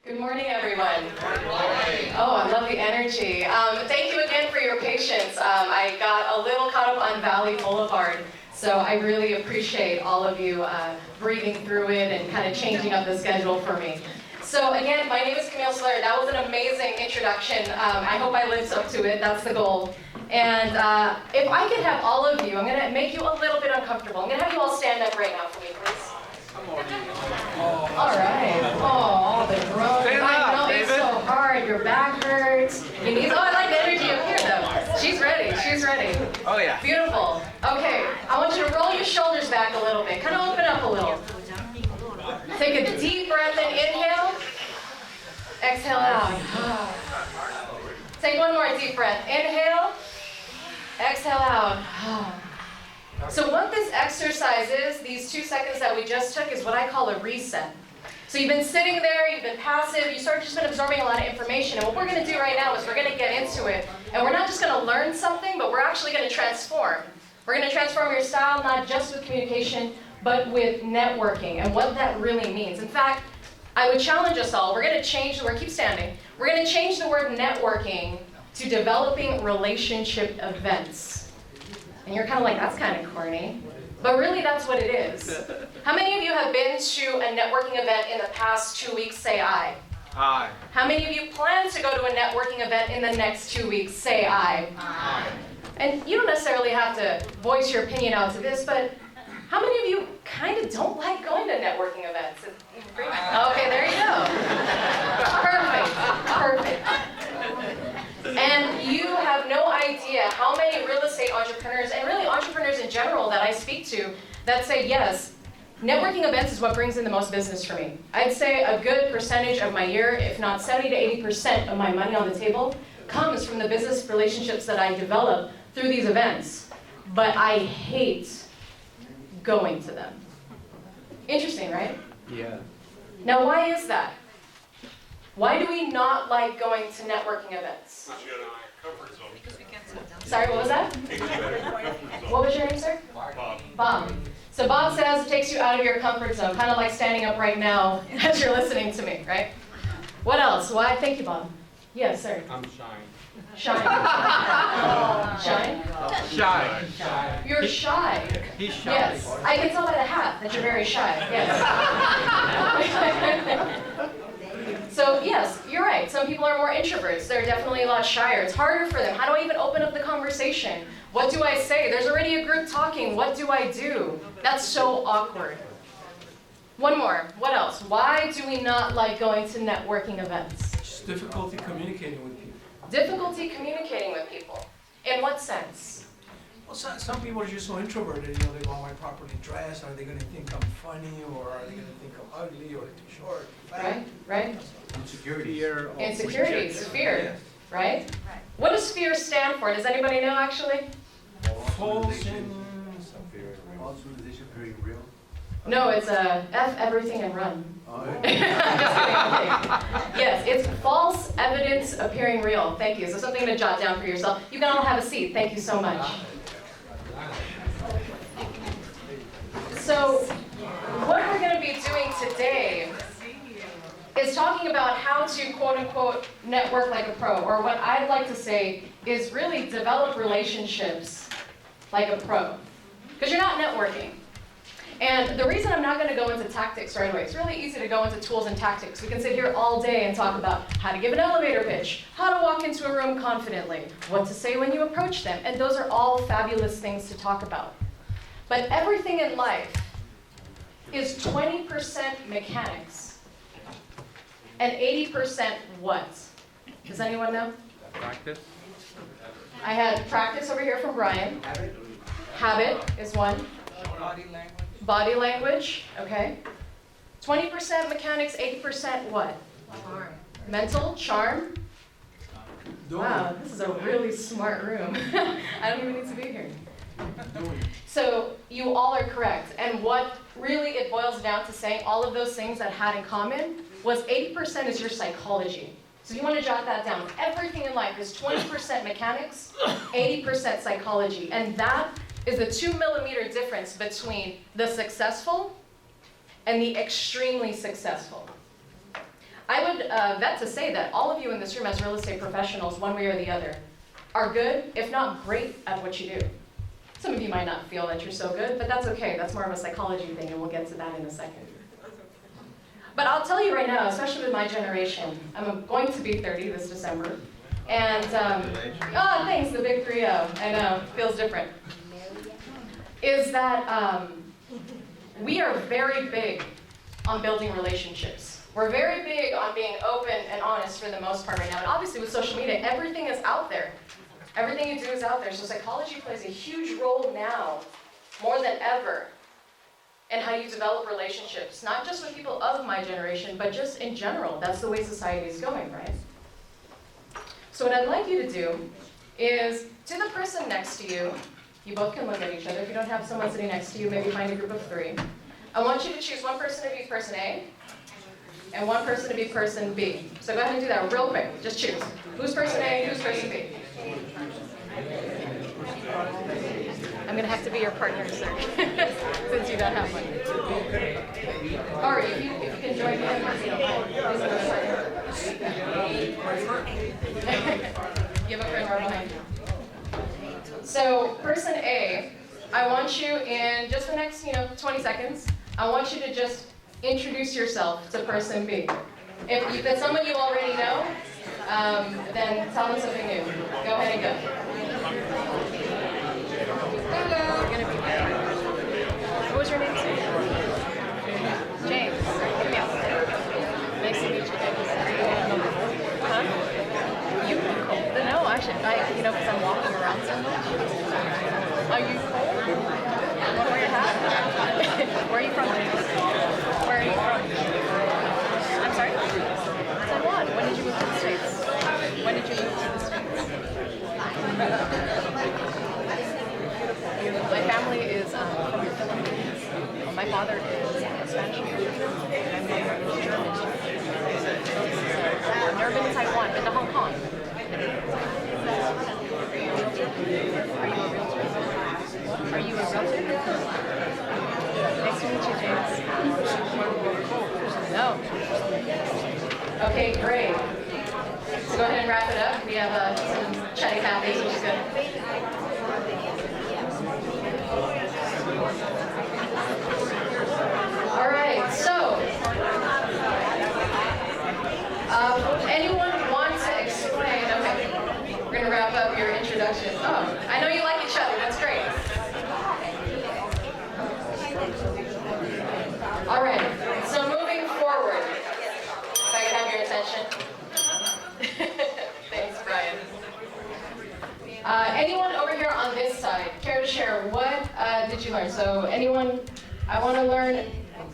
Good morning, everyone. Good morning. Oh, I love the energy. Thank you again for your patience. I got a little caught up on Valley Boulevard, so I really appreciate all of you breathing through it and kind of changing up the schedule for me. So again, my name is Kamille Solar. That was an amazing introduction. I hope I lived up to it. That's the goal. And if I could have all of you, I'm going to make you a little bit uncomfortable. I'm going to have you all stand up right now for me, please. All right. Oh, the groans. I know it's so hard. Your back hurts. Your knees. Oh, I like the energy up here, though. She's ready. She's ready. Oh, yeah. Beautiful. Okay. I want you to roll your shoulders back a little bit. Kind of open up a little. Take a deep breath in. Inhale. Exhale out. Take one more deep breath. Inhale. Exhale out. So what this exercise is, these 2 seconds that we just took, is what I call a reset. So you've been sitting there, you've been passive, you sort of just been absorbing a lot of information, and what we're going to do right now is we're going to get into it, and we're not just going to learn something, but we're actually going to transform. We're going to transform your style, not just with communication, but with networking, and what that really means. In fact, I would challenge us all, we're going to change the word, keep standing, we're going to change the word networking to developing relationship events. And you're kind of like, that's kind of corny. But really, that's what it is. How many of you have been to a networking event in the past 2 weeks? Say aye. Aye. How many of you plan to go to a networking event in the next 2 weeks? Say aye. Aye. And you don't necessarily have to voice your opinion out to this, but how many of you kind of don't like going to networking events? Okay, there you go. Perfect. And you have no idea how many real estate entrepreneurs, and really entrepreneurs in general that I speak to, that say, yes, networking events is what brings in the most business for me. I'd say a good percentage of my year, if not 70 to 80% of my money on the table, comes from the business relationships that I develop through these events. But I hate going to them. Interesting, right? Yeah. Now, why is that? Why do we not like going to networking events? Sorry, what was that? What was your name, sir? Bob. So Bob says it takes you out of your comfort zone, kind of like standing up right now as you're listening to me, right? What else? Why? Thank you, Bob. Yes, sir. I'm shy. Shy. Shy? Shy. You're shy. He's shy. Yes. I can tell by the hat that you're very shy. Yes. So yes, you're right. Some people are more introverts. They're definitely a lot shyer. It's harder for them. How do I even open up the conversation? What do I say? There's already a group talking. What do I do? That's so awkward. One more. What else? Why do we not like going to networking events? Just difficulty communicating with people. Difficulty communicating with people. In what sense? Well, some people are just so introverted, you know, they go, am I properly dressed? Are they going to think I'm funny? Or are they going to think I'm ugly or too short? Right? Insecurity. Insecurities, fear, right? What does fear stand for? Does anybody know, actually? False and... False realization appearing real. No, it's F everything and run. Oh, I'm just kidding, I'm kidding. Yes, it's false evidence appearing real. Thank you. So something to jot down for yourself. You can all have a seat. Thank you so much. So what we're going to be doing today is talking about how to quote-unquote network like a pro, or what I'd like to say is really develop relationships like a pro. Because you're not networking. And the reason I'm not going to go into tactics right away, it's really easy to go into tools and tactics. We can sit here all day and talk about how to give an elevator pitch, how to walk into a room confidently, what to say when you approach them, and those are all fabulous things to talk about. But everything in life is 20% mechanics and 80% what? Does anyone know? Practice. I had practice over here from Brian. Habit is one. Body language, okay. 20% mechanics, 80% what? Charm. Mental, charm. Wow, this is a really smart room. I don't even need to be here. So you all are correct. And what really it boils down to saying all of those things that had in common was 80% is your psychology. So if you want to jot that down, everything in life is 20% mechanics, 80% psychology. And that is the 2-millimeter difference between the successful and the extremely successful. I would vet to say that all of you in this room as real estate professionals, one way or the other, are good, if not great, at what you do. Some of you might not feel that you're so good, but that's okay. That's more of a psychology thing, and we'll get to that in a second. But I'll tell you right now, especially with my generation, I'm going to be 30 this December. And, oh, thanks, the big 3-0. I know, feels different. Is that we are very big on building relationships. We're very big on being open and honest for the most part right now. And obviously with social media, everything is out there. Everything you do is out there. So psychology plays a huge role now, more than ever, in how you develop relationships. Not just with people of my generation, but just in general. That's the way society is going, right? So what I'd like you to do is, to the person next to you, you both can look at each other. If you don't have someone sitting next to you, maybe find a group of 3. I want you to choose one person to be person A, and one person to be person B. So go ahead and do that real quick. Just choose. Who's person A, who's person B? I'm going to have to be your partner, sir, since you don't have one. Or if you can join me, you have a friend right behind you. So person A, I want you in just the next 20 seconds, I want you to just introduce yourself to person B. If it's someone you already know, then tell them something new. Go ahead and go. Hello. You're gonna be there. What was your name, sir? James. Camille. Nice to meet you, James. Huh? You cold? No, actually, because I'm walking around so much. Are you cold? Want to wear your hat? Where are you from, James? Where are you from? I'm sorry? Taiwan. When did you move to the States? When did you move to the States? My family is from the Philippines. My father is Spanish and Filipino, and my mother is German. I've never been to Taiwan, been to Hong Kong. Are you a realtor? Nice to meet you, James. No. Okay, great. So go ahead and wrap it up. We have some chatty Cathy's, which is good. All right, so anyone want to explain? Okay, we're gonna wrap up your introduction. Oh, I know you like each other. That's great. All right, so moving forward, if I can have your attention. Thanks, Brian. Anyone over here on this side care to share what did you learn? So anyone, I want to learn,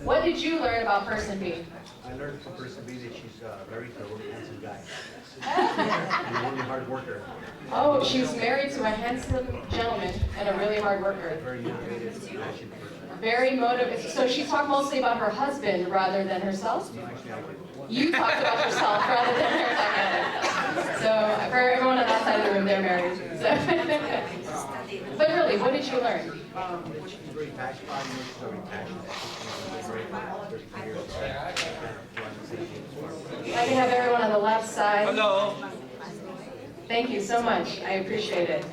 what did you learn about person B? I learned from person B that she's married to a really handsome guy. And a really hard worker. Oh, she's married to a handsome gentleman and a really hard worker. Very motivated, passionate person. Very motivated. So she talked mostly about her husband rather than herself? You talked about yourself rather than her. So for everyone on that side of the room, they're married. So. But really, what did you learn? She's very passionate. She's very passionate. I can have everyone on the left side. Hello. Thank you so much. I appreciate it.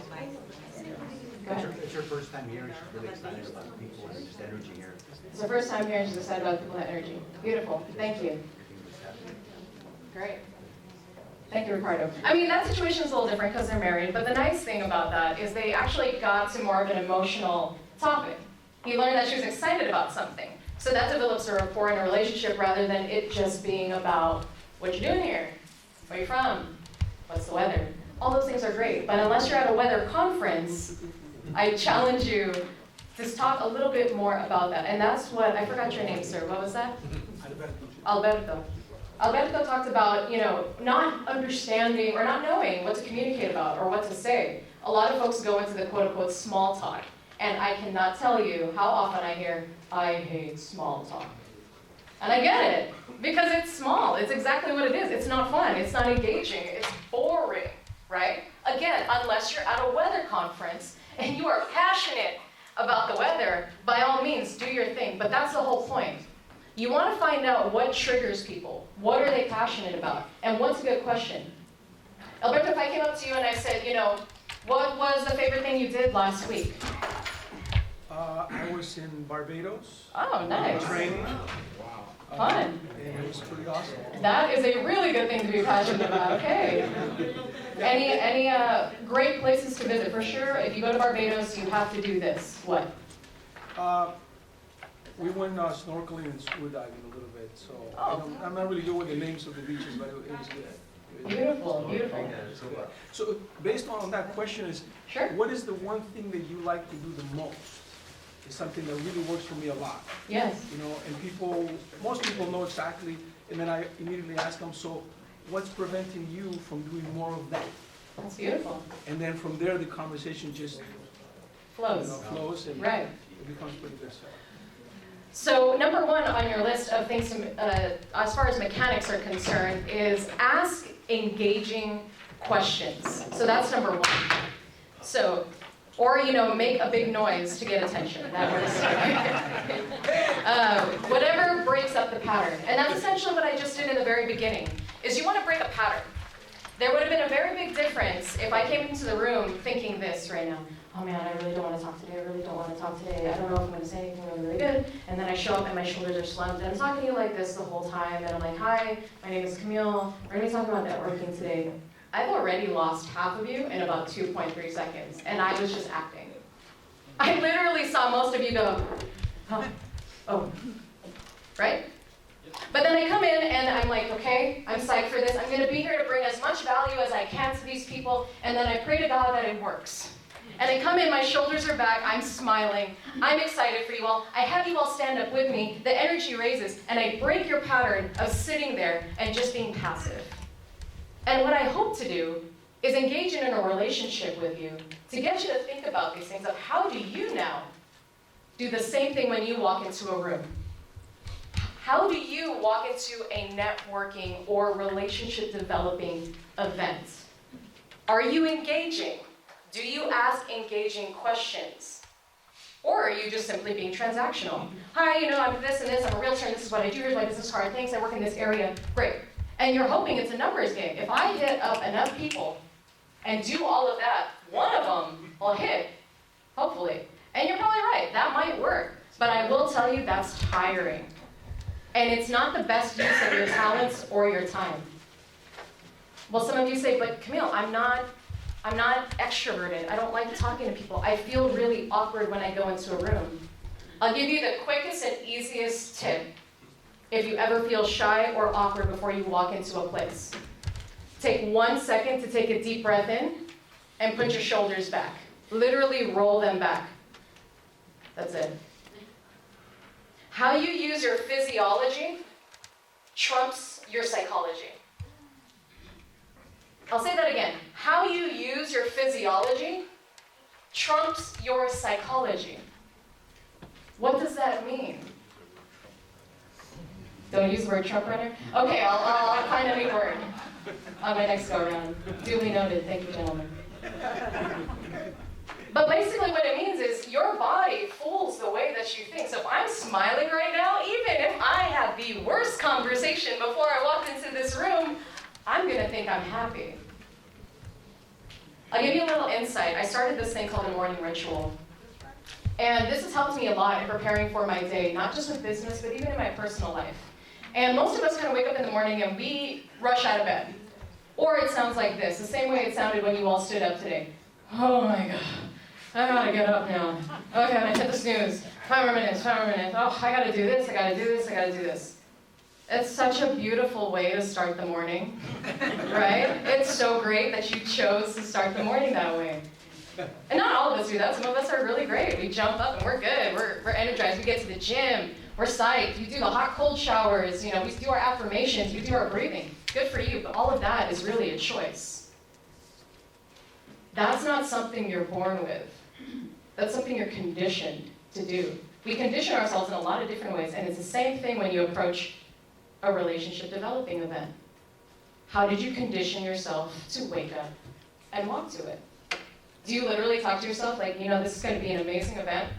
Go ahead. It's her first time here, and she's really excited about people and just energy here. It's the first time here and she's excited about people and energy. Beautiful. Thank you. Great. Thank you, Ricardo. I mean, that situation is a little different because they're married, but the nice thing about that is they actually got to more of an emotional topic. He learned that she was excited about something. So that develops a rapport and a relationship rather than it just being about, what you doing here? Where you from? What's the weather? All those things are great, but unless you're at a weather conference, I challenge you to talk a little bit more about that. And that's what, I forgot your name, sir. What was that? Alberto. Alberto talked about, not understanding or not knowing what to communicate about or what to say. A lot of folks go into the quote-unquote small talk. And I cannot tell you how often I hear, I hate small talk. And I get it, because it's small. It's exactly what it is. It's not fun. It's not engaging. It's boring, right? Again, unless you're at a weather conference and you are passionate about the weather, by all means, do your thing. But that's the whole point. You want to find out what triggers people. What are they passionate about? And what's a good question? Alberto, if I came up to you and I said, what was the favorite thing you did last week? I was in Barbados. Oh, nice. Training. Fun. And it was pretty awesome. That is a really good thing to be passionate about. Okay. Any great places to visit? For sure, if you go to Barbados, you have to do this. What? We went snorkeling and scuba diving a little bit, so Oh. I'm not really good with the names of the beaches, but it was good. Beautiful, beautiful. So based on that question is, Sure. what is the one thing that you like to do the most? It's something that really works for me a lot, Yes. and most people know exactly, and then I immediately ask them, so what's preventing you from doing more of that? That's beautiful. And then from there, the conversation just Flows. flows and Right. it becomes pretty good stuff. So number one on your list of things, as far as mechanics are concerned, is ask engaging questions. So that's number one. So, or make a big noise to get attention. That works. Whatever breaks up the pattern. And that's essentially what I just did in the very beginning, is you want to break a pattern. There would have been a very big difference if I came into the room thinking this right now. Oh man, I really don't want to talk today, I really don't want to talk today, I don't know if I'm going to say anything really, really good. And then I show up and my shoulders are slumped, and I'm talking to you like this the whole time, and I'm like, hi, my name is Kamille, we're going to be talking about networking today. I've already lost half of you in about 2.3 seconds, and I was just acting. I literally saw most of you go, oh, right? But then I come in and I'm like, okay, I'm psyched for this, I'm going to be here to bring as much value as I can to these people, and then I pray to God that it works. And I come in, my shoulders are back, I'm smiling, I'm excited for you all. I have you all stand up with me, the energy raises, and I break your pattern of sitting there and just being passive. And what I hope to do is engage in a relationship with you to get you to think about these things of how do you now do the same thing when you walk into a room? How do you walk into a networking or relationship developing event? Are you engaging? Do you ask engaging questions? Or are you just simply being transactional? Hi, I'm this and this, I'm a realtor, and this is what I do, here's my business card, thanks, I work in this area, great. And you're hoping it's a numbers game. If I hit up enough people and do all of that, one of them will hit, hopefully. And you're probably right, that might work. But I will tell you, that's tiring. And it's not the best use of your talents or your time. Well, some of you say, but Kamille, I'm not extroverted. I don't like talking to people. I feel really awkward when I go into a room. I'll give you the quickest and easiest tip if you ever feel shy or awkward before you walk into a place. Take 1 second to take a deep breath in and put your shoulders back. Literally roll them back. That's it. How you use your physiology trumps your psychology. I'll say that again. How you use your physiology trumps your psychology. What does that mean? Don't use the word Trump runner? Okay, I'll find a new word on my next go around. Duly noted. Thank you, gentlemen. But basically what it means is your body fools the way that you think. So if I'm smiling right now, even if I had the worst conversation before I walked into this room, I'm going to think I'm happy. I'll give you a little insight. I started this thing called a morning ritual. And this has helped me a lot in preparing for my day, not just with business, but even in my personal life. And most of us kind of wake up in the morning and we rush out of bed. Or it sounds like this, the same way it sounded when you all stood up today. Oh my God, I gotta get up now. Okay, I hit the snooze. 5 more minutes. Oh, I gotta do this, I gotta do this. It's such a beautiful way to start the morning, right? It's so great that you chose to start the morning that way. And not all of us do that. Some of us are really great. We jump up and we're good. We're energized. We get to the gym. We're psyched. We do the hot, cold showers. We do our affirmations. We do our breathing. Good for you. But all of that is really a choice. That's not something you're born with. That's something you're conditioned to do. We condition ourselves in a lot of different ways. And it's the same thing when you approach a relationship developing event. How did you condition yourself to wake up and walk to it? Do you literally talk to yourself like, this is going to be an amazing event.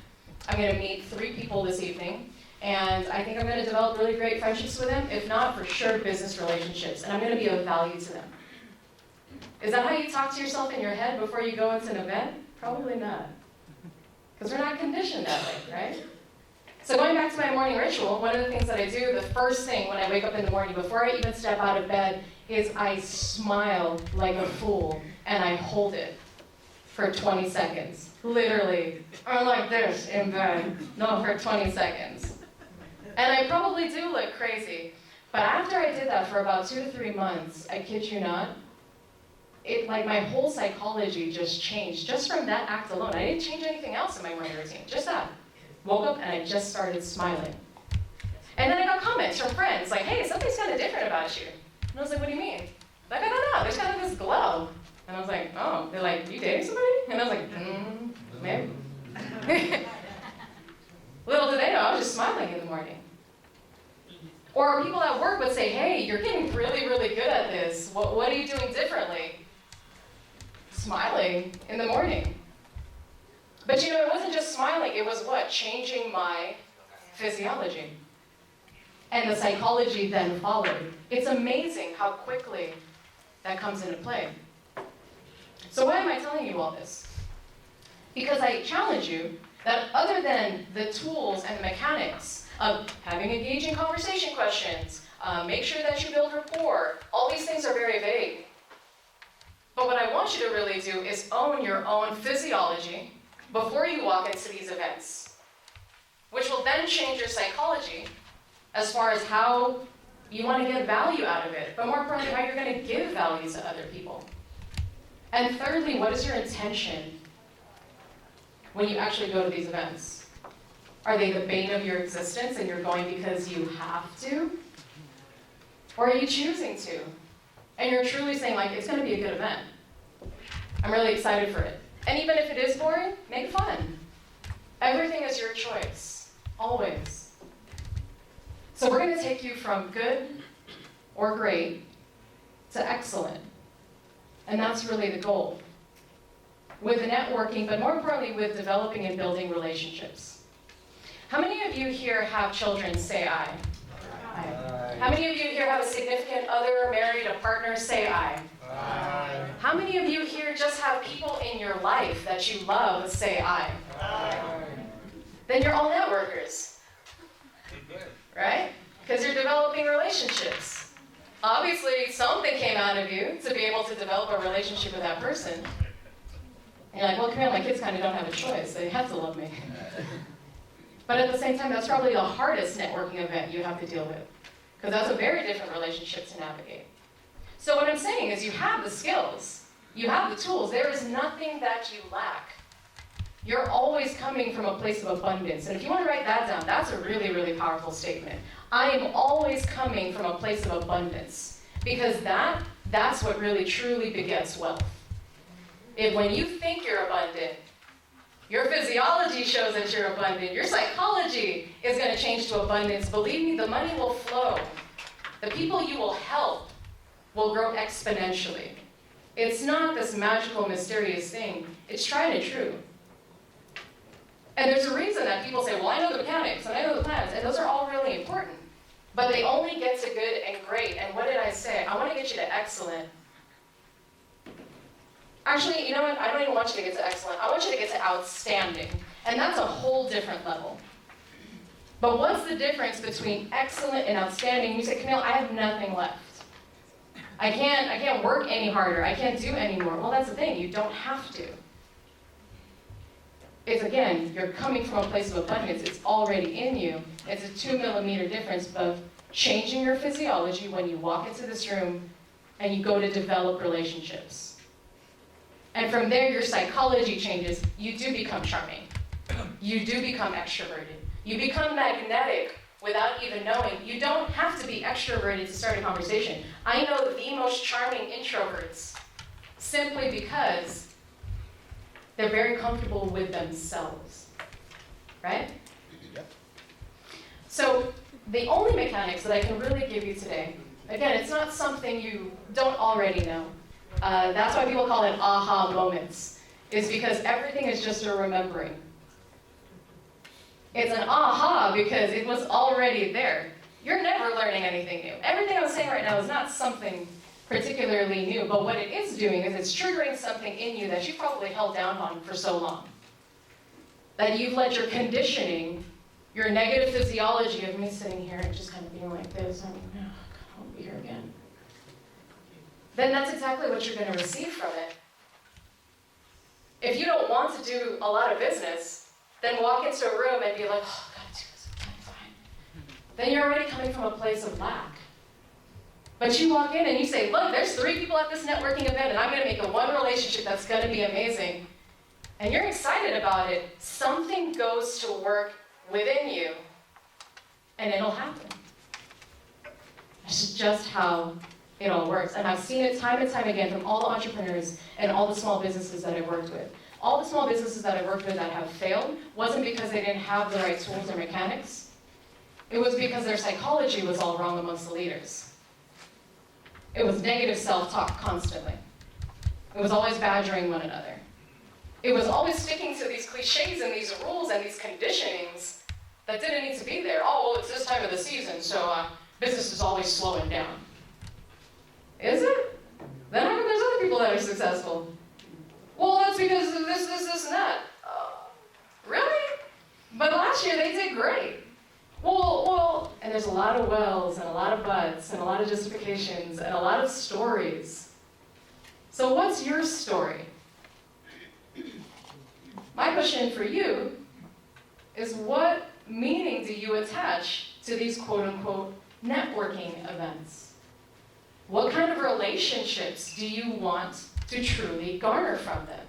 I'm going to meet 3 people this evening. And I think I'm going to develop really great friendships with them, if not, for sure, business relationships. And I'm going to be of value to them. Is that how you talk to yourself in your head before you go into an event? Probably not. Because we're not conditioned that way, right? So going back to my morning ritual, one of the things that I do, the first thing when I wake up in the morning, before I even step out of bed, is I smile like a fool, and I hold it for 20 seconds. Literally. I'm like this in bed. No, for 20 seconds. And I probably do look crazy. But after I did that for about 2 to 3 months, I kid you not, like my whole psychology just changed. Just from that act alone. I didn't change anything else in my morning routine. Just that. Woke up and I just started smiling. And then I got comments from friends like, hey, something's kind of different about you. And I was like, what do you mean? Like, I don't know, there's kind of this glow. And I was like, oh, they're like, you dating somebody? And I was like, maybe. Little did they know, I was just smiling in the morning. Or people at work would say, hey, you're getting really, really good at this. What are you doing differently? Smiling in the morning. But you know, it wasn't just smiling, it was what? Changing my physiology. And the psychology then followed. It's amazing how quickly that comes into play. So why am I telling you all this? Because I challenge you that other than the tools and the mechanics of having engaging conversation questions, make sure that you build rapport, all these things are very vague. But what I want you to really do is own your own physiology before you walk into these events, which will then change your psychology as far as how you want to get value out of it, but more importantly, how you're going to give value to other people. And thirdly, what is your intention when you actually go to these events? Are they the bane of your existence and you're going because you have to? Or are you choosing to? And you're truly saying, like, it's going to be a good event. I'm really excited for it. And even if it is boring, make it fun. Everything is your choice, always. So we're going to take you from good or great to excellent. And that's really the goal. With networking, but more importantly, with developing and building relationships. How many of you here have children? Say aye. Aye. How many of you here have a significant other, married, a partner? Say aye. Aye. How many of you here just have people in your life that you love? Say aye. Aye. Then you're all networkers. Right? Because you're developing relationships. Obviously, something came out of you to be able to develop a relationship with that person. And you're like, well, Kamille, my kids kind of don't have a choice. They have to love me. But at the same time, that's probably the hardest networking event you have to deal with. Because that's a very different relationship to navigate. So what I'm saying is you have the skills. You have the tools. There is nothing that you lack. You're always coming from a place of abundance. And if you want to write that down, that's a really, really powerful statement. I am always coming from a place of abundance. Because that's what really, truly begets wealth. If when you think you're abundant, your physiology shows that you're abundant, your psychology is going to change to abundance. Believe me, the money will flow. The people you will help will grow exponentially. It's not this magical, mysterious thing. It's tried and true. And there's a reason that people say, well, I know the mechanics, and I know the plans, and those are all really important. But they only get to good and great. And what did I say? I want to get you to excellent. Actually, you know what? I don't even want you to get to excellent. I want you to get to outstanding. And that's a whole different level. But what's the difference between excellent and outstanding? You say, Kamille, I have nothing left. I can't work any harder. I can't do any more. Well, that's the thing. You don't have to. It's, again, you're coming from a place of abundance. It's already in you. It's a 2 millimeter difference of changing your physiology when you walk into this room and you go to develop relationships. And from there, your psychology changes. You do become charming. You do become extroverted. You become magnetic without even knowing. You don't have to be extroverted to start a conversation. I know the most charming introverts simply because they're very comfortable with themselves, right? Yep. So the only mechanics that I can really give you today, again, it's not something you don't already know. That's why people call it aha moments, is because everything is just a remembering. It's an aha because it was already there. You're never learning anything new. Everything I'm saying right now is not something particularly new, but what it is doing is it's triggering something in you that you probably held down on for so long. That you've let your conditioning, your negative physiology of me sitting here and just kind of being like this, I'm like, oh, God, I won't be here again. Then that's exactly what you're going to receive from it. If you don't want to do a lot of business, then walk into a room and be like, oh, I've got to do this, fine. Then you're already coming from a place of lack. But you walk in and you say, look, there's 3 people at this networking event, and I'm going to make a one relationship that's going to be amazing. And you're excited about it. Something goes to work within you, and it'll happen. It's just how it all works. And I've seen it time and time again from all the entrepreneurs and all the small businesses that I've worked with. All the small businesses that I've worked with that have failed wasn't because they didn't have the right tools or mechanics. It was because their psychology was all wrong amongst the leaders. It was negative self-talk constantly. It was always badgering one another. It was always sticking to these cliches and these rules and these conditionings that didn't need to be there. Oh, well, it's this time of the season, so business is always slowing down. Is it? Then how come there's other people that are successful? Well, that's because of this, and that. Really? But last year they did great. Well, and there's a lot of wells and a lot of buts and a lot of justifications and a lot of stories. So what's your story? My question for you is, what meaning do you attach to these quote-unquote networking events? What kind of relationships do you want to truly garner from them?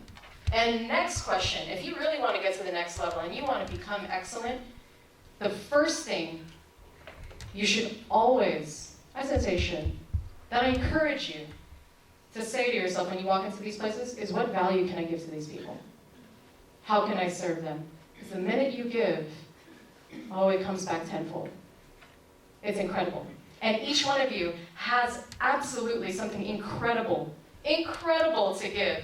And next question, if you really want to get to the next level and you want to become excellent, the first thing you should always, I said say should, that I encourage you to say to yourself when you walk into these places is, what value can I give to these people? How can I serve them? Because the minute you give, oh, it comes back tenfold. It's incredible. And each one of you has absolutely something incredible to give.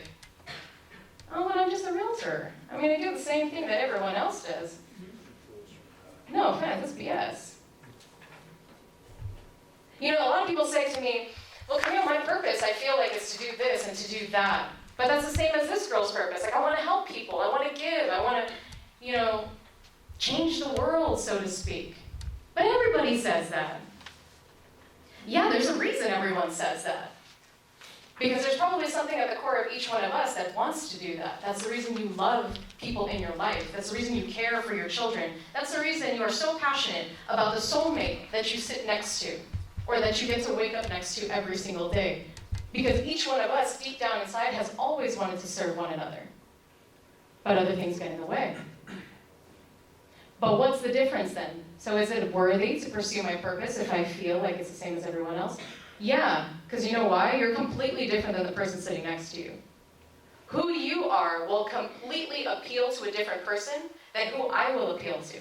Oh, but I'm just a realtor. I mean, I do the same thing that everyone else does. No offense, that's BS. You know, a lot of people say to me, well, Kamille, my purpose, I feel like, is to do this and to do that. But that's the same as this girl's purpose. Like, I want to help people. I want to give. I want to, change the world, so to speak. But everybody says that. Yeah, there's a reason everyone says that. Because there's probably something at the core of each one of us that wants to do that. That's the reason you love people in your life. That's the reason you care for your children. That's the reason you are so passionate about the soulmate that you sit next to, or that you get to wake up next to every single day. Because each one of us, deep down inside, has always wanted to serve one another. But other things get in the way. But what's the difference then? So is it worthy to pursue my purpose if I feel like it's the same as everyone else? Yeah, because you know why? You're completely different than the person sitting next to you. Who you are will completely appeal to a different person than who I will appeal to.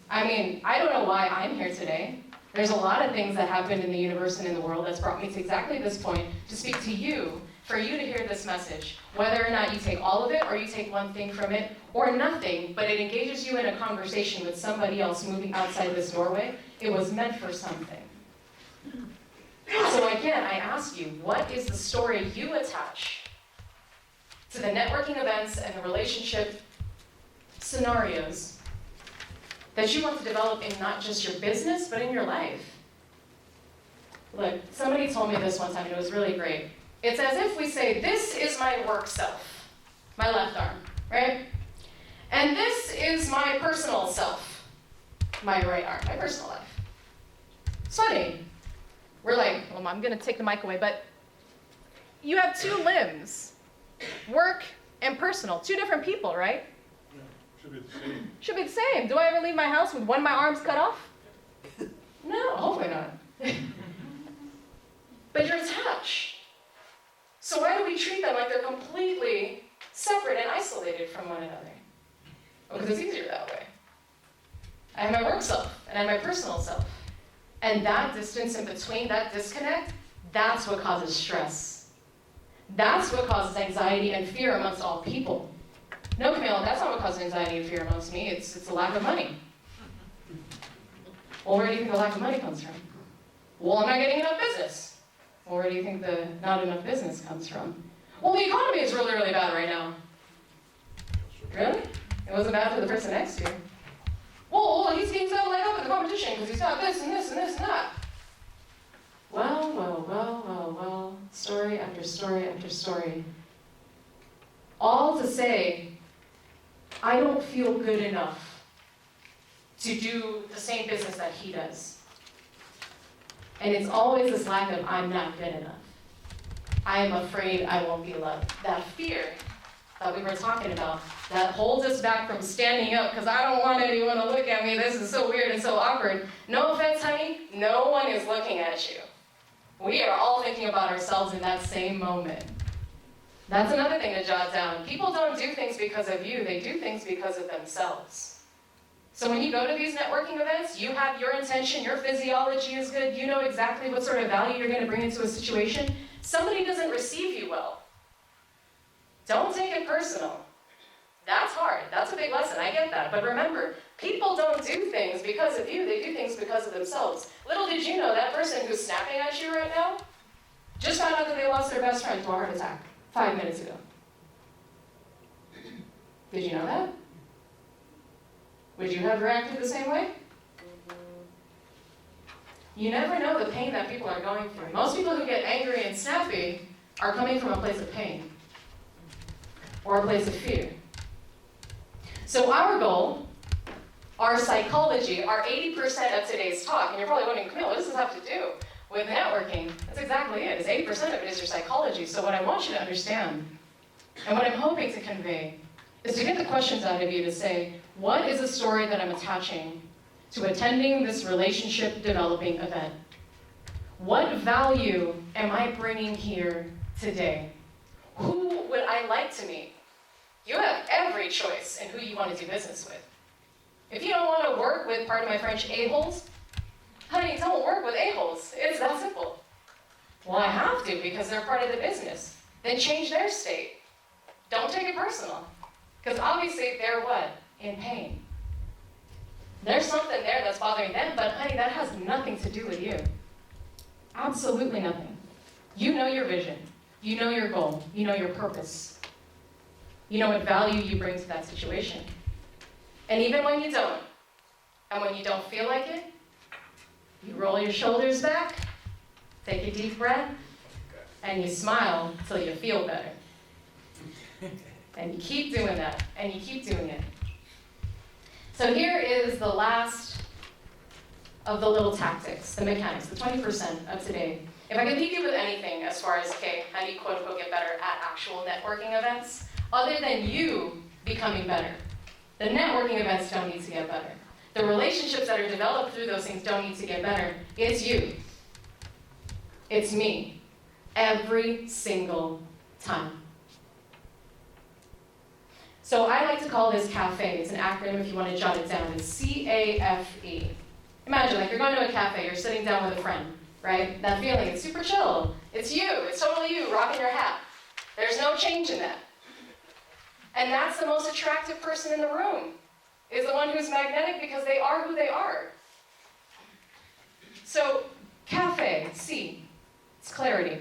I mean, I don't know why I'm here today. There's a lot of things that happened in the universe and in the world that's brought me to exactly this point to speak to you, for you to hear this message. Whether or not you take all of it, or you take one thing from it, or nothing, but it engages you in a conversation with somebody else moving outside this doorway, it was meant for something. So again, I ask you, what is the story you attach to the networking events and the relationship scenarios that you want to develop in not just your business, but in your life? Look, somebody told me this one time, and it was really great. It's as if we say, this is my work self, my left arm, right? And this is my personal self, my right arm, my personal life. It's funny. We're like, well, I'm going to take the mic away, but you have 2 limbs, work and personal, 2 different people, right? Yeah, should be the same. Should be the same. Do I ever leave my house with one of my arms cut off? No, hopefully not. But you're attached. So why do we treat them like they're completely separate and isolated from one another? Well, because it's easier that way. I have my work self, and I have my personal self. And that distance in between, that disconnect, that's what causes stress. That's what causes anxiety and fear amongst all people. No, Kamille, that's not what causes causing anxiety and fear amongst me. It's the lack of money. Well, where do you think the lack of money comes from? Well, I'm not getting enough business. Well, where do you think the not enough business comes from? Well, the economy is really, really bad right now. Really? It wasn't bad for the person next to you. Well, he's getting so leg up in the competition because he's got this and this and this and that. Well, story after story after story. All to say, I don't feel good enough to do the same business that he does. And it's always this lack of, I'm not good enough. I am afraid I won't be loved. That fear that we were talking about, that holds us back from standing up because I don't want anyone to look at me. This is so weird and so awkward. No offense, honey, no one is looking at you. We are all thinking about ourselves in that same moment. That's another thing to jot down. People don't do things because of you, they do things because of themselves. So when you go to these networking events, you have your intention, your physiology is good, you know exactly what sort of value you're going to bring into a situation. Somebody doesn't receive you well. Don't take it personal. That's hard. That's a big lesson. I get that. But remember, people don't do things because of you. They do things because of themselves. Little did you know that person who's snapping at you right now just found out that they lost their best friend to a heart attack 5 minutes ago. Did you know that? Would you have reacted the same way? You never know the pain that people are going through. Most people who get angry and snappy are coming from a place of pain or a place of fear. So our goal, our psychology, our 80% of today's talk, and you're probably wondering, Kamille, what does this have to do with networking? That's exactly it. It's 80% of it is your psychology. So what I want you to understand, and what I'm hoping to convey, is to get the questions out of you to say, what is a story that I'm attaching to attending this relationship developing event? What value am I bringing here today? Who would I like to meet? You have every choice in who you want to do business with. If you don't want to work with, pardon my French, a-holes, honey, don't work with a-holes. It's that simple. Well, I have to because they're part of the business. Then change their state. Don't take it personal. Because obviously they're what? In pain. There's something there that's bothering them, but honey, that has nothing to do with you. Absolutely nothing. You know your vision. You know your goal. You know your purpose. You know what value you bring to that situation. And even when you don't, and when you don't feel like it, you roll your shoulders back, take a deep breath, and you smile until you feel better. And you keep doing that, and you keep doing it. So here is the last of the little tactics, the mechanics, the 20% of today. If I can leave you with anything as far as, okay, how do you quote unquote get better at actual networking events, other than you becoming better. The networking events don't need to get better. The relationships that are developed through those things don't need to get better. It's you. It's me. Every single time. So I like to call this CAFE. It's an acronym if you want to jot it down. It's C-A-F-E. Imagine, like you're going to a cafe, you're sitting down with a friend, right? That feeling, it's super chill. It's you. It's totally you, rocking your hat. There's no change in that. And that's the most attractive person in the room, is the one who's magnetic because they are who they are. So, CAFE, C, it's clarity.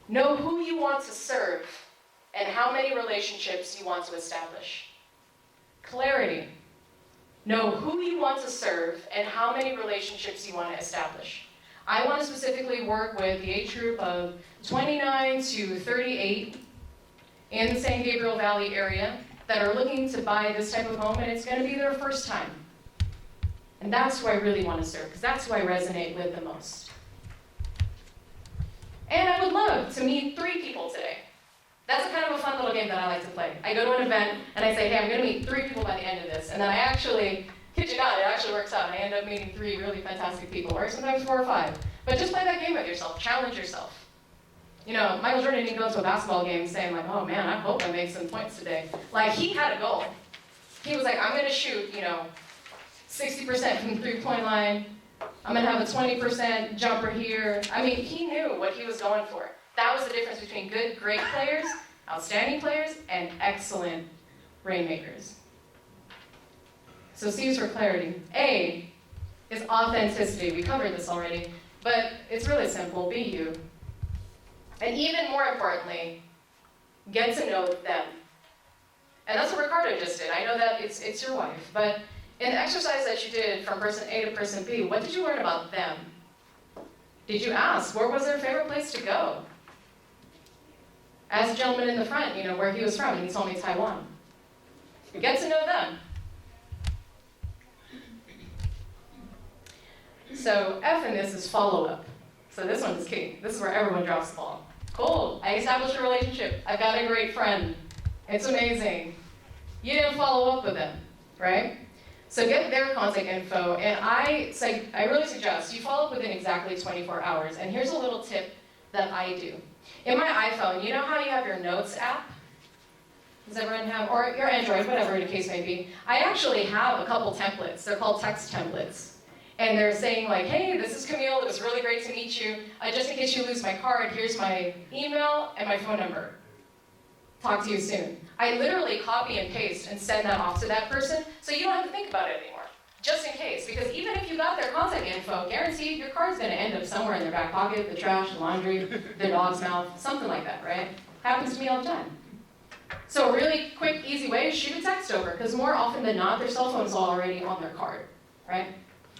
Know who you want to serve and how many relationships you want to establish. Clarity. Know who you want to serve and how many relationships you want to establish. I want to specifically work with the age group of 29 to 38 in the San Gabriel Valley area that are looking to buy this type of home, and it's going to be their first time. And that's who I really want to serve, because that's who I resonate with the most. And I would love to meet 3 people today. That's a kind of a fun little game that I like to play. I go to an event, and I say, hey, I'm going to meet 3 people by the end of this. And then I actually, kid you not, it actually works out. I end up meeting 3 really fantastic people, or sometimes 4 or 5. But just play that game with yourself. Challenge yourself. You know, Michael Jordan didn't go to a basketball game saying, like, oh, man, I hope I make some points today. Like, he had a goal. He was like, I'm going to shoot, 60% from the three-point line. I'm going to have a 20% jumper here. I mean, he knew what he was going for. That was the difference between good, great players, outstanding players, and excellent rainmakers. So C's for clarity. A is authenticity. We covered this already, but it's really simple. Be you. And even more importantly, get to know them. And that's what Ricardo just did. I know that it's your wife, but in the exercise that you did from person A to person B, what did you learn about them? Did you ask, where was their favorite place to go? As a gentleman in the front, where he was from, and he told me Taiwan. You get to know them. So F in this is follow-up. So this one is key. This is where everyone drops the ball. Cool, I established a relationship. I've got a great friend. It's amazing. You didn't follow up with them, right? So get their contact info, and I really suggest you follow up within exactly 24 hours. And here's a little tip that I do. In my iPhone, you know how you have your Notes app? Does everyone have, or your Android, whatever the case may be. I actually have a couple templates. They're called text templates. And they're saying like, hey, this is Kamille, it was really great to meet you. Just in case you lose my card, here's my email and my phone number. Talk to you soon. I literally copy and paste and send that off to that person, so you don't have to think about it anymore, just in case. Because even if you got their contact info, guaranteed your card's gonna end up somewhere in their back pocket, the trash, the laundry, their dog's mouth, something like that, right? Happens to me all the time. So a really quick, easy way is shoot a text over, because more often than not, their cell phone's already on their card, right?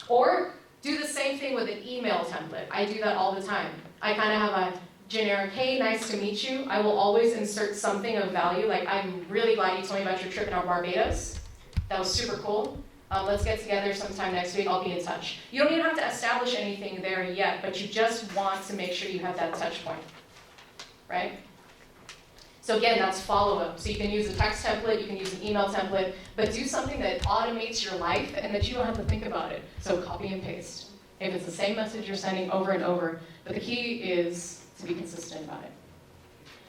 Or do the same thing with an email template. I do that all the time. I kind of have a generic, hey, nice to meet you. I will always insert something of value, like I'm really glad you told me about your trip in Barbados. That was super cool. Let's get together sometime next week, I'll be in touch. You don't even have to establish anything there yet, but you just want to make sure you have that touch point, right? So again, that's follow-up. So you can use a text template, you can use an email template, but do something that automates your life and that you don't have to think about it. So copy and paste. If it's the same message you're sending over and over, but the key is to be consistent about it.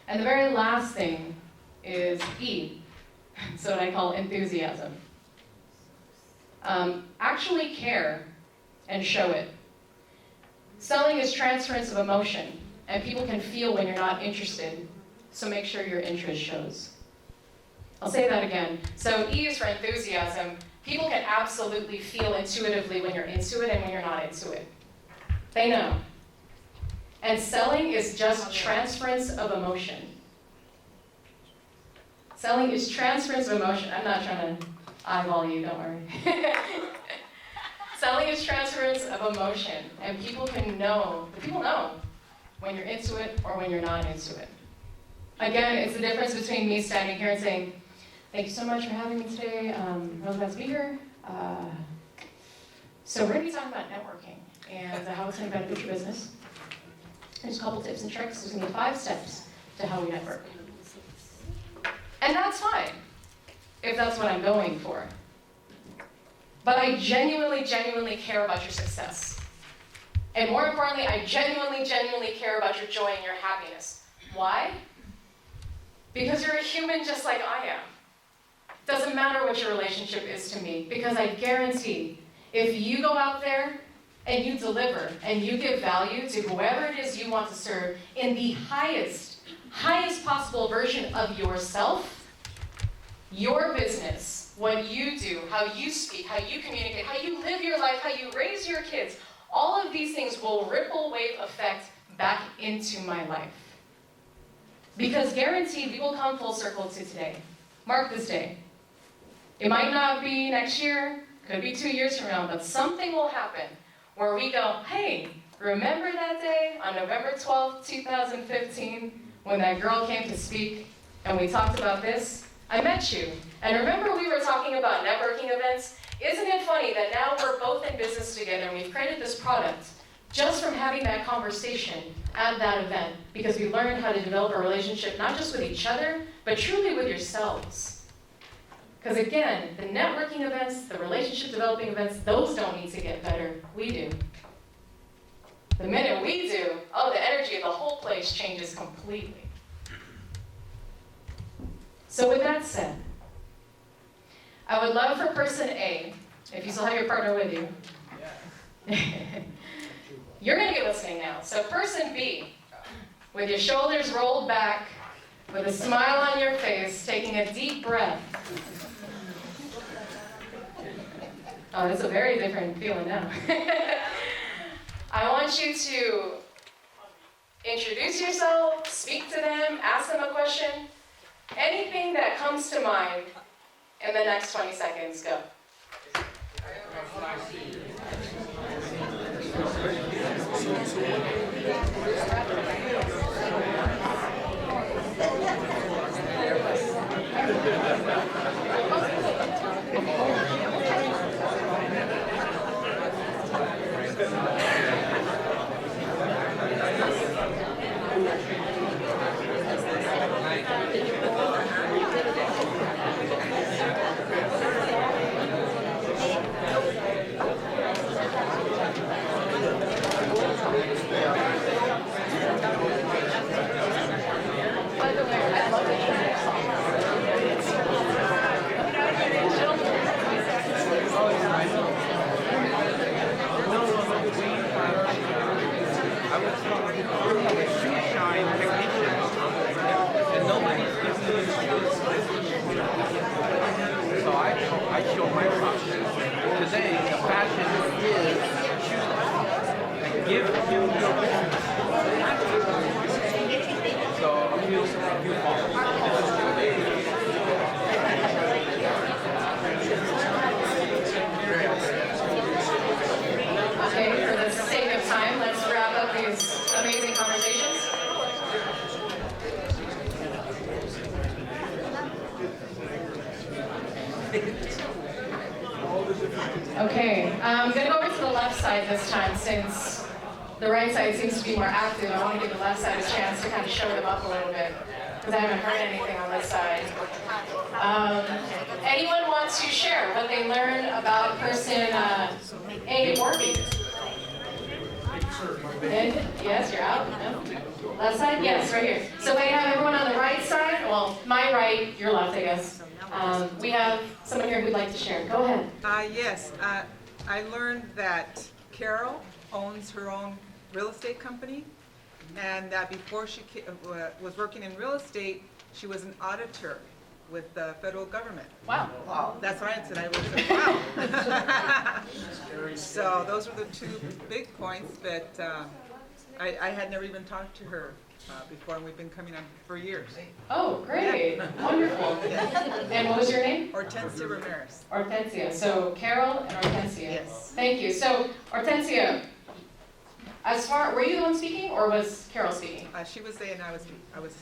And the very last thing is E, so what I call enthusiasm. Actually care and show it. Selling is transference of emotion, and people can feel when you're not interested, so make sure your interest shows. I'll say that again. So E is for enthusiasm. People can absolutely feel intuitively when you're into it and when you're not into it. They know. And selling is just transference of emotion. Selling is transference of emotion. I'm not trying to eyeball you, don't worry. Selling is transference of emotion, and people know when you're into it or when you're not into it. Again, it's the difference between me standing here and saying, thank you so much for having me today. I was glad to be here. So we're going to be talking about networking and how it's going to benefit your business. There's a couple tips and tricks. There's going to be 5 steps to how we network. And that's fine, if that's what I'm going for. But I genuinely care about your success. And more importantly, I genuinely care about your joy and your happiness. Why? Because you're a human just like I am. Doesn't matter what your relationship is to me, because I guarantee if you go out there and you deliver and you give value to whoever it is you want to serve in the highest possible version of yourself, your business, what you do, how you speak, how you communicate, how you live your life, how you raise your kids, all of these things will ripple wave effect back into my life. Because guaranteed, we will come full circle to today. Mark this day. It might not be next year, could be 2 years from now, but something will happen where we go, hey, remember that day on November 12th, 2015, when that girl came to speak and we talked about this? I met you. And remember we were talking about networking events? Isn't it funny that now we're both in business together and we've created this product just from having that conversation at that event, because we learned how to develop a relationship not just with each other, but truly with yourselves. Because again, the networking events, the relationship developing events, those don't need to get better. We do. The minute we do, the energy of the whole place changes completely. So with that said, I would love for person A, if you still have your partner with you, you're going to be listening now. So person B, with your shoulders rolled back, with a smile on your face, taking a deep breath. Oh, that's a very different feeling now. I want you to introduce yourself, speak to them, ask them a question, anything that comes to mind in the next 20 seconds. Go. So I show my process. Today, the fashion is choose and give you your business. So a few Okay, for the sake of time, let's wrap up these amazing conversations. Okay, I'm going to go over to the left side this time since the right side seems to be more active. I want to give the left side a chance to kind of show them up a little bit because I haven't heard anything on this side. Anyone want to share what they learned about person A or B? Yes, you're out. No? Left side? Yes, right here. So we have everyone on the right side. Well, my right, your left, I guess. We have someone here who'd like to share. Go ahead. Yes, I learned that Carol owns her own real estate company, and that before she was working in real estate, she was an auditor with the federal government. Wow. Wow, that's what I said. I was like, wow. So those were the two big points, but I had never even talked to her before, and we've been coming on for years. Oh, great. Wonderful. And what was your name? Hortensia Ramirez. Hortensia. So Carol and Hortensia. Yes. Thank you. So Hortensia, were you the one speaking or was Carol speaking? She was saying I was the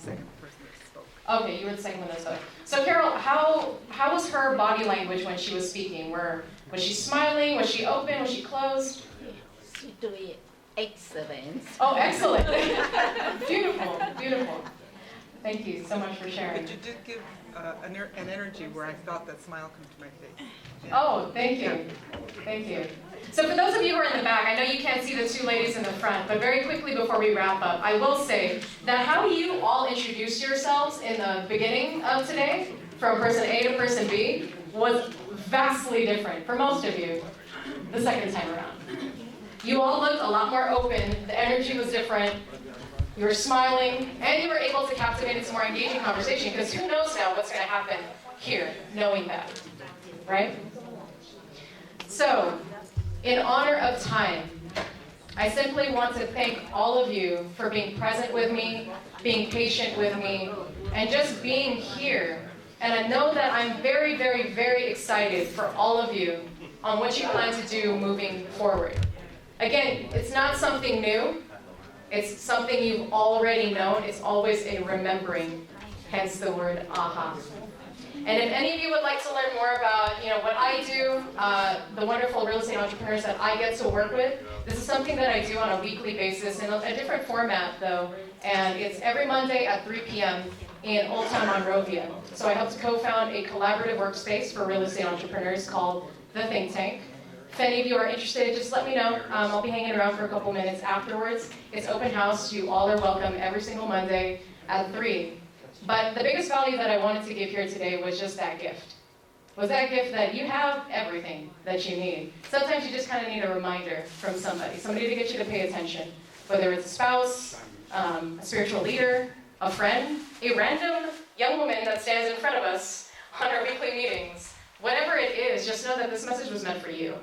second person that spoke. Okay, you were the second one that spoke. So Carol, how was her body language when she was speaking? Was she smiling? Was she open? Was she closed? She doing excellent. Oh, excellent. Beautiful, beautiful. Thank you so much for sharing. But you did give an energy where I felt that smile come to my face. Oh, thank you. Thank you. So for those of you who are in the back, I know you can't see the two ladies in the front, but very quickly before we wrap up, I will say that how you all introduced yourselves in the beginning of today, from person A to person B, was vastly different for most of you the second time around. You all looked a lot more open, the energy was different, you were smiling, and you were able to captivate some more engaging conversation, because who knows now what's going to happen here, knowing that, right? So, in honor of time, I simply want to thank all of you for being present with me, being patient with me, and just being here. And I know that I'm very, very, very excited for all of you on what you plan to do moving forward. Again, it's not something new. It's something you've already known. It's always a remembering, hence the word aha. And if any of you would like to learn more about, what I do, the wonderful real estate entrepreneurs that I get to work with, this is something that I do on a weekly basis in a different format though, and it's every Monday at 3 p.m. in Old Town Monrovia. So I help to co-found a collaborative workspace for real estate entrepreneurs called the Think Tank. If any of you are interested, just let me know. I'll be hanging around for a couple minutes afterwards. It's open house. You all are welcome every single Monday at 3. But the biggest value that I wanted to give here today was just that gift. Was that gift that you have everything that you need. Sometimes you just kind of need a reminder from somebody to get you to pay attention. Whether it's a spouse, a spiritual leader, a friend, a random young woman that stands in front of us on our weekly meetings, whatever it is, just know that this message was meant for you.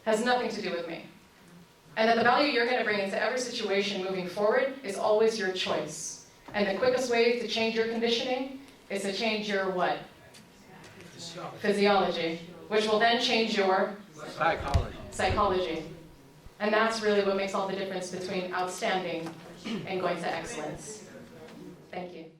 Has nothing to do with me. And that the value you're going to bring into every situation moving forward is always your choice. And the quickest way to change your conditioning is to change your what? Physiology, which will then change your psychology. And that's really what makes all the difference between outstanding and going to excellence. Thank you.